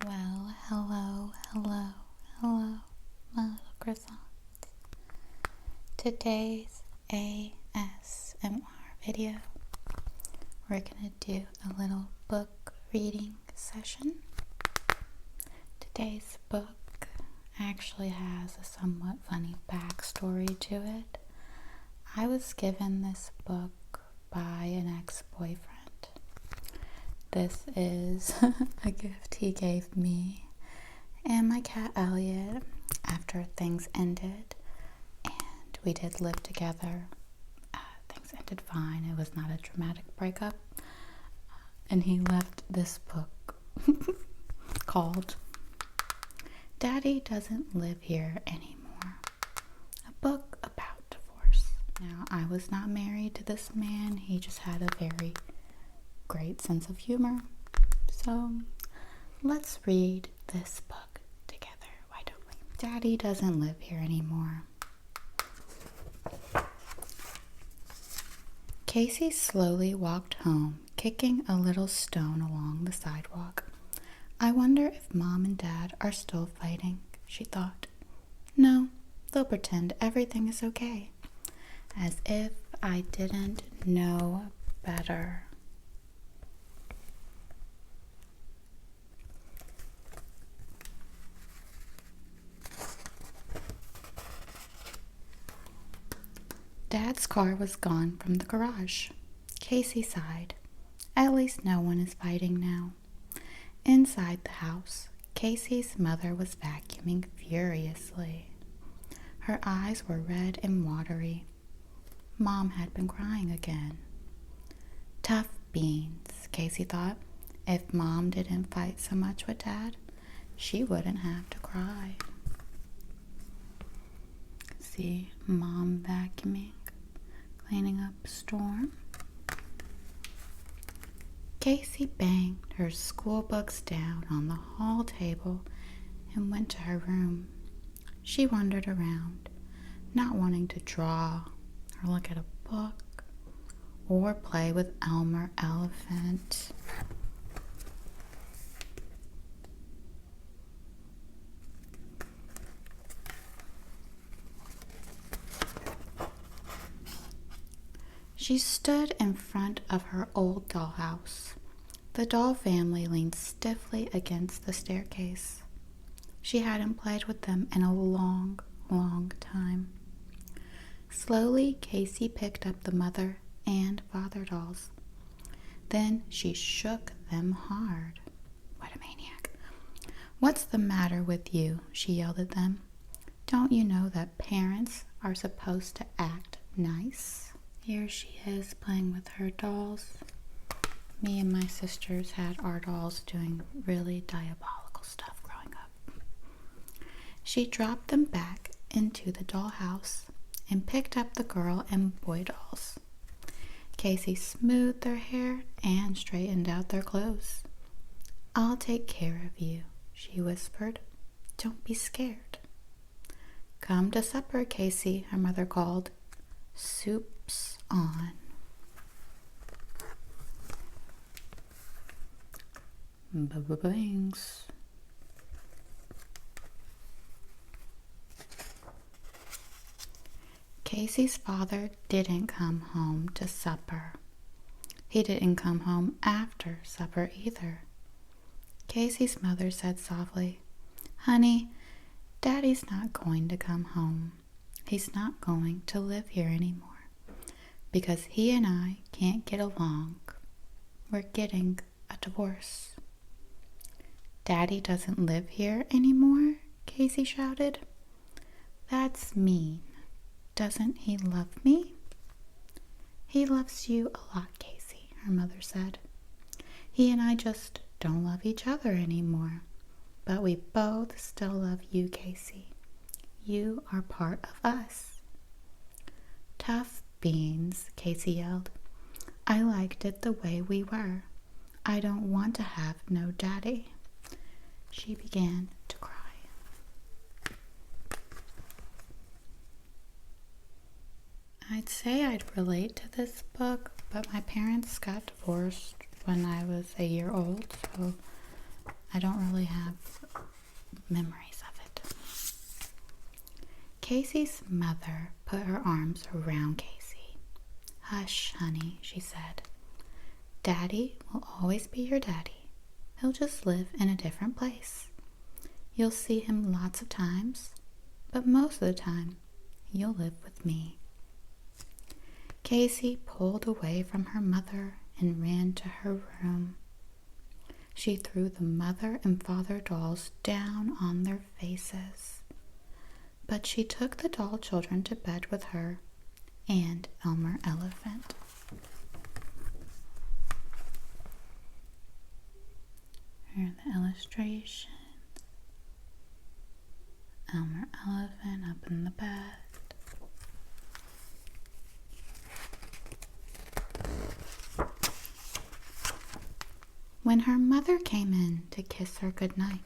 Well, hello, my little croissants. Today's ASMR video, we're gonna do a little book reading session. Today's book actually has a somewhat funny backstory to it. I was given this book by an ex-boyfriend. This is a gift he gave me and my cat Elliot after things ended, and we did live together. Things ended fine. It was not a dramatic breakup. And he left this book called Daddy Doesn't Live Here Anymore, a book about divorce. Now, I was not married to this man. He just had a very great sense of humor. So let's read this book together, why don't we? Daddy Doesn't Live Here Anymore. Casey slowly walked home, kicking a little stone along the sidewalk. I wonder if Mom and Dad are still fighting, she thought. No, they'll pretend everything is okay. As if I didn't know better. Dad's car was gone from the garage. Casey sighed. At least no one is fighting now. Inside the house, Casey's mother was vacuuming furiously. Her eyes were red and watery. Mom had been crying again. Tough beans, Casey thought. If Mom didn't fight so much with Dad, she wouldn't have to cry. See Mom vacuuming, cleaning up a storm. Casey banged her school books down on the hall table and went to her room. She wandered around, not wanting to draw or look at a book or play with Elmer Elephant. She stood in front of her old dollhouse. The doll family leaned stiffly against the staircase. She hadn't played with them in a long, long time. Slowly, Casey picked up the mother and father dolls. Then she shook them hard. What a maniac. What's the matter with you? She yelled at them. Don't you know that parents are supposed to act nice? Here she is playing with her dolls. Me and my sisters had our dolls doing really diabolical stuff growing up. She dropped them back into the dollhouse and picked up the girl and boy dolls. Casey smoothed their hair and straightened out their clothes. I'll take care of you, she whispered. Don't be scared. Come to supper, Casey, her mother called. Soup's on. Ba-ba-bangs. Casey's father didn't come home to supper. He didn't come home after supper either. Casey's mother said softly, Honey, Daddy's not going to come home. He's not going to live here anymore because he and I can't get along. We're getting a divorce. Daddy doesn't live here anymore? Casey shouted. That's mean. Doesn't he love me? He loves you a lot, Casey, her mother said. He and I just don't love each other anymore. But we both still love you, Casey. You are part of us. Tough beans, Casey yelled. I liked it the way we were. I don't want to have no daddy. She began to cry. I'd say I'd relate to this book, but my parents got divorced when I was a year old, so I don't really have memories of it. Casey's mother put her arms around Casey. "Hush, honey," she said. "Daddy will always be your daddy. He'll just live in a different place. You'll see him lots of times, but most of the time, you'll live with me." Casey pulled away from her mother and ran to her room. She threw the mother and father dolls down on their faces. But she took the doll children to bed with her and Elmer Elephant. Here are the illustrations. Elmer Elephant up in the bed. When her mother came in to kiss her goodnight,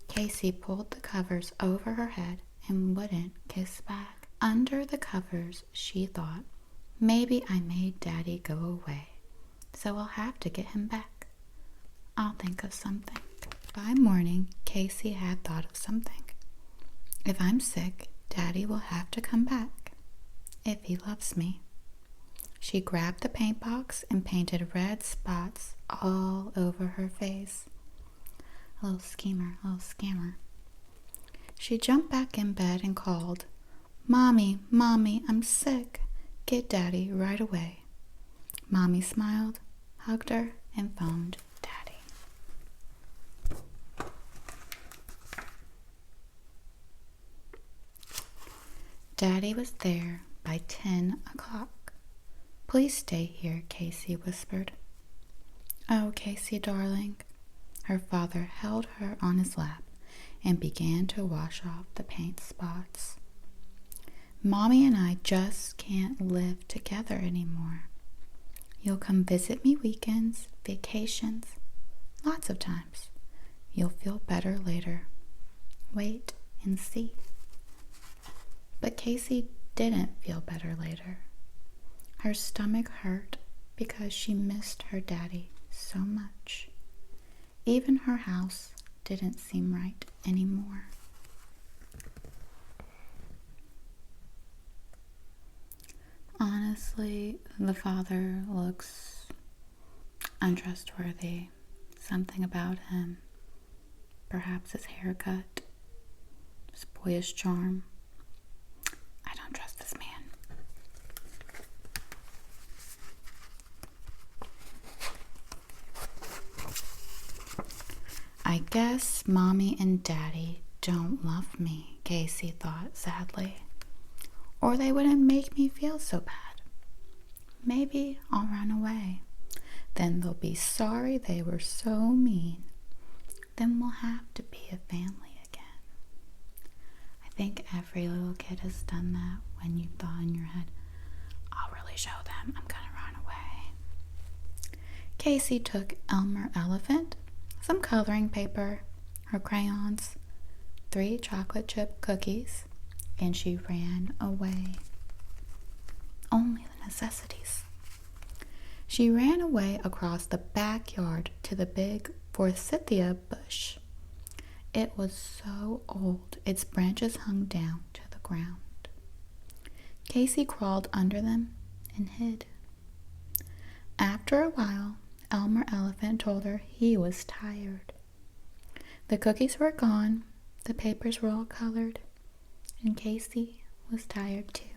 Casey pulled the covers over her head and wouldn't kiss back. Under the covers, she thought, "Maybe I made Daddy go away, so I'll have to get him back. I'll think of something." By morning, Casey had thought of something. "If I'm sick, Daddy will have to come back, if he loves me." She grabbed the paint box and painted red spots all over her face. A little schemer, a little scammer. She jumped back in bed and called, "Mommy, Mommy, I'm sick. Get Daddy right away." Mommy smiled, hugged her, and phoned Daddy. Daddy was there by 10 o'clock. "Please stay here," Casey whispered. "Oh, Casey, darling." Her father held her on his lap and began to wash off the paint spots. "Mommy and I just can't live together anymore. You'll come visit me weekends, vacations, lots of times. You'll feel better later. Wait and see." But Casey didn't feel better later. Her stomach hurt because she missed her daddy so much. Even her house didn't seem right anymore. Honestly, the father looks untrustworthy. Something about him. Perhaps his haircut, his boyish charm. I don't trust this man. "I guess Mommy and Daddy don't love me," Casey thought sadly. "Or they wouldn't make me feel so bad. Maybe I'll run away. Then they'll be sorry they were so mean. Then we'll have to be a family again." I think every little kid has done that when you thought in your head, "I'll really show them. I'm gonna run away." Casey took Elmer Elephant, some coloring paper, her crayons, 3 chocolate chip cookies, and she ran away. Only the necessities. She ran away across the backyard to the big forsythia bush. It was so old, its branches hung down to the ground. Casey crawled under them and hid. After a while, Elmer Elephant told her he was tired. The cookies were gone, the papers were all colored, and Casey was tired too.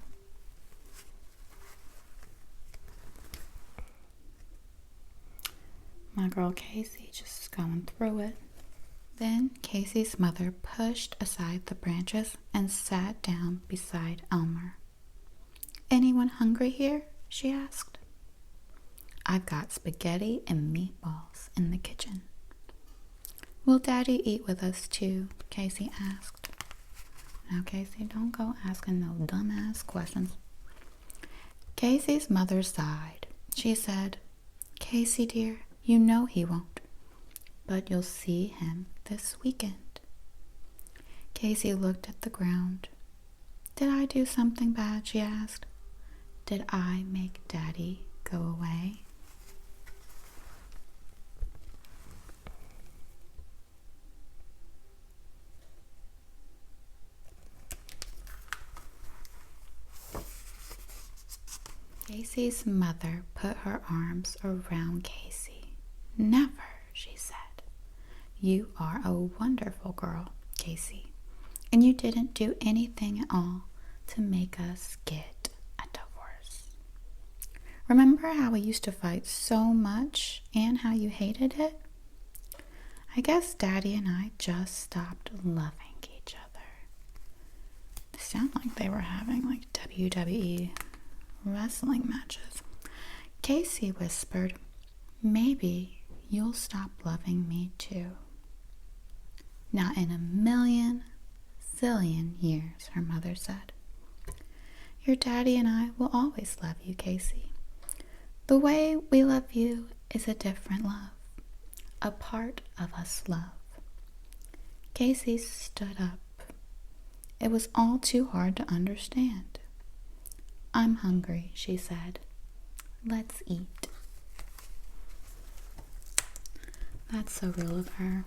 My girl Casey just going through it. Then Casey's mother pushed aside the branches and sat down beside Elmer. "Anyone hungry here?" she asked. "I've got spaghetti and meatballs in the kitchen." "Will Daddy eat with us too?" Casey asked. Now, Casey, don't go asking no dumbass questions. Casey's mother sighed. She said, "Casey, dear, you know he won't, but you'll see him this weekend." Casey looked at the ground. "Did I do something bad?" she asked. "Did I make Daddy go away?" Casey's mother put her arms around Casey. "Never," she said. "You are a wonderful girl, Casey, and you didn't do anything at all to make us get a divorce. Remember how we used to fight so much and how you hated it? I guess Daddy and I just stopped loving each other." They sound like they were having like WWE wrestling matches. Casey whispered, "Maybe you'll stop loving me too." "Not in a million, zillion years," her mother said. "Your daddy and I will always love you, Casey. The way we love you is a different love. A part of us love." Casey stood up. It was all too hard to understand. "I'm hungry," she said. "Let's eat." That's so real of her.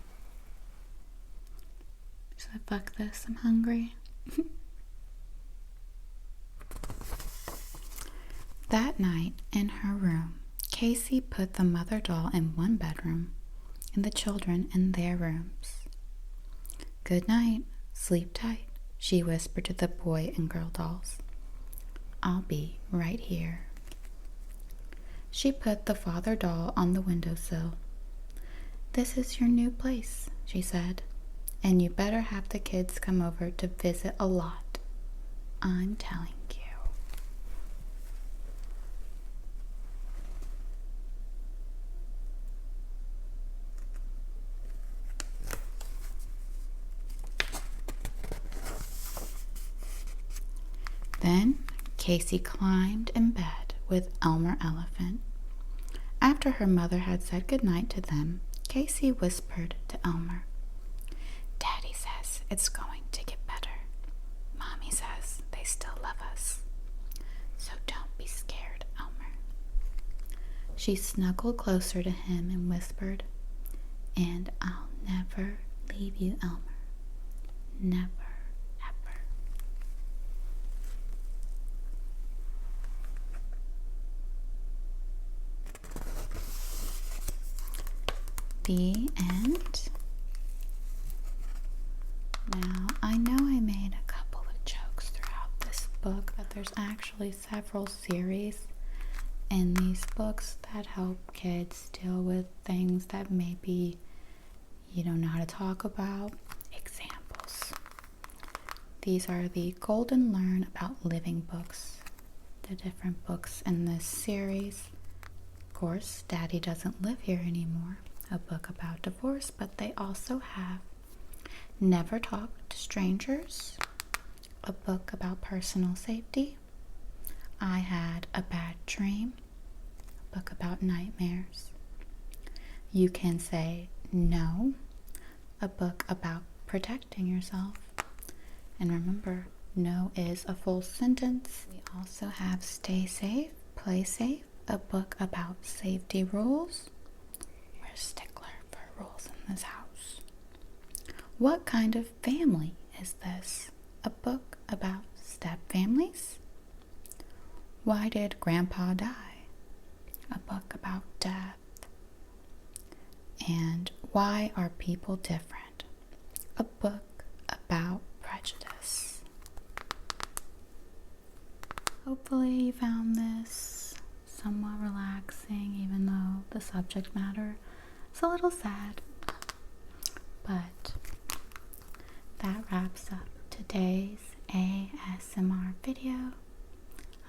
She's like, "Fuck this, I'm hungry." That night, in her room, Casey put the mother doll in one bedroom and the children in their rooms. "Good night, sleep tight," she whispered to the boy and girl dolls. "I'll be right here." She put the father doll on the windowsill. "This is your new place," she said, "and you better have the kids come over to visit a lot. I'm telling you." Then Casey climbed in bed with Elmer Elephant. After her mother had said goodnight to them, Casey whispered to Elmer, "Daddy says it's going to get better. Mommy says they still love us. So don't be scared, Elmer." She snuggled closer to him and whispered, "And I'll never leave you, Elmer. Never. The end. Now, I know I made a couple of jokes throughout this book, but there's actually several series in these books that help kids deal with things that maybe you don't know how to talk about. Examples. These are the Golden Learn About Living books, the different books in this series. Of course, Daddy Doesn't Live Here Anymore, a book about divorce, but they also have Never Talk to Strangers, a book about personal safety. I Had a Bad Dream, a book about nightmares. You Can Say No, a book about protecting yourself. And remember, no is a full sentence. We also have Stay Safe, Play Safe, a book about safety rules. We're a stickler for rules in this house. What Kind of Family Is This? A book about step families. Why Did Grandpa Die? A book about death. And Why Are People Different? A book about prejudice. Hopefully you found this somewhat relaxing, even though the subject matter is a little sad. But that wraps up today's ASMR video.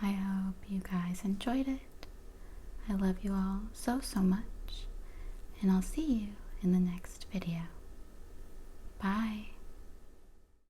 I hope you guys enjoyed it. I love you all so much, and I'll see you in the next video. Bye.